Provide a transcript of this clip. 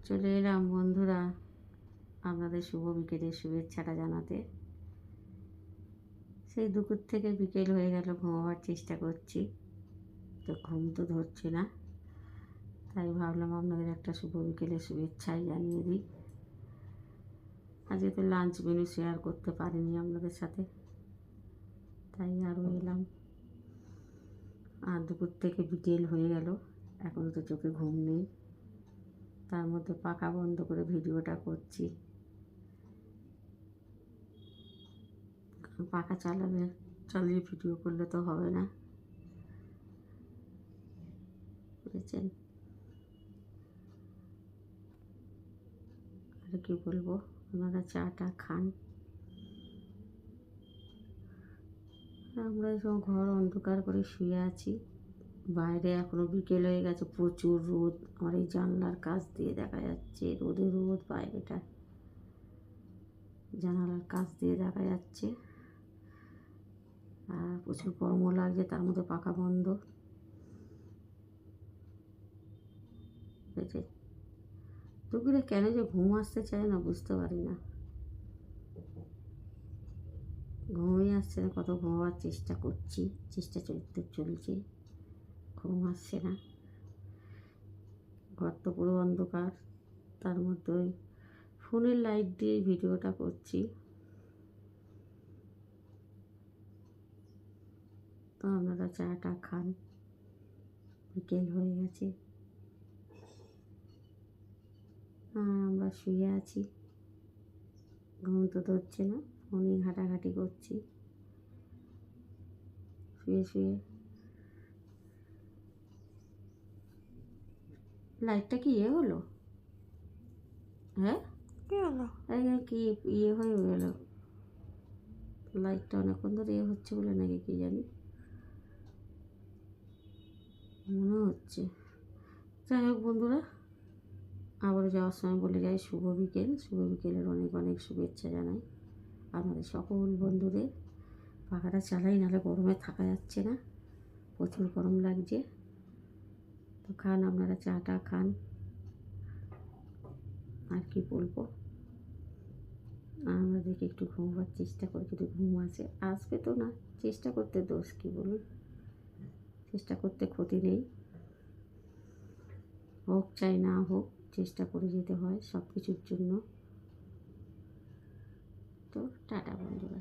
চলে এলাম বন্ধুরা আপনাদের শুভ বিকেলের শুভেচ্ছাটা জানাতে। সেই দুপুর থেকে বিকেল হয়ে গেল, ঘুমাবার চেষ্টা করছি, তো ঘুম তো ধরছে না। তাই ভাবলাম আপনাদের একটা শুভ বিকেলের শুভেচ্ছাই জানিয়ে দিই। আজকে তো লাঞ্চ মেনু শেয়ার করতে পারিনি আপনাদের সাথে, তাই আরও এলাম। আর দুপুর থেকে বিকেল হয়ে গেল, এখনও তো চোখে ঘুম নেই, তার মধ্যে পাখা বন্ধ করে ভিডিওটা করছি। পাখা চালিয়ে ভিডিও করলে তো হবে না, বুঝেছেন। আর কি বলবো, আপনারা চাটা খান। আমরা সব ঘর অন্ধকার করে শুয়ে আছি, বাইরে এখনো বিকেল হয়ে গেছে, প্রচুর রোদ। আমার এই জানলার কাছ দিয়ে দেখা যাচ্ছে রোদে রোদ, বাইরেটা জানালার কাছ দিয়ে দেখা যাচ্ছে। আর প্রচুর গরমও লাগছে, তার মধ্যে পাখা বন্ধ। বুঝেছে, দুপুরে কেন যে ঘুম আসতে চায় না বুঝতে পারি না, ঘুমই আসছে না। কত ঘুমাবার চেষ্টা করছি, চেষ্টা চলছে, ঘুম আসছে না। ঘর তো পুরো অন্ধকার, তার মধ্যে ওই ফোনের লাইট দিয়ে ভিডিওটা করছি। তো আপনারা চাটা খান, বিকেল হয়ে গেছে। আর আমরা শুয়ে আছি, ঘুম তো ধরছে না, ফোনে ঘাটাঘাটি করছি শুয়ে শুয়ে। লাইটটা কি হলো? হ্যাঁ, কি হলো? কি হয়ে গেল? লাইটটা অনেকক্ষণ ধরে হচ্ছে বলে নাকি কি জানি, মনে হচ্ছে। যাই হোক বন্ধুরা, আবারও যাওয়ার সময় বলে যাই শুভ বিকেল। শুভ বিকেলের অনেক অনেক শুভেচ্ছা জানাই আপনাদের সকল বন্ধুদের। পাখাটা চালাই, নাহলে গরমে থাকা যাচ্ছে না, প্রচুর গরম লাগছে। তো খান, আপনারা চাটা খান। আর কি বলবো, আমরা দেখে একটু ঘুমোবার চেষ্টা করি, যদি ঘুম আসবে তো না। চেষ্টা করতে দোষ কী বলুন, চেষ্টা করতে ক্ষতি নেই। হোক চাই না হোক, চেষ্টা করে যেতে হয় সব কিছুর জন্য। তো টাটা বন্ধুরা।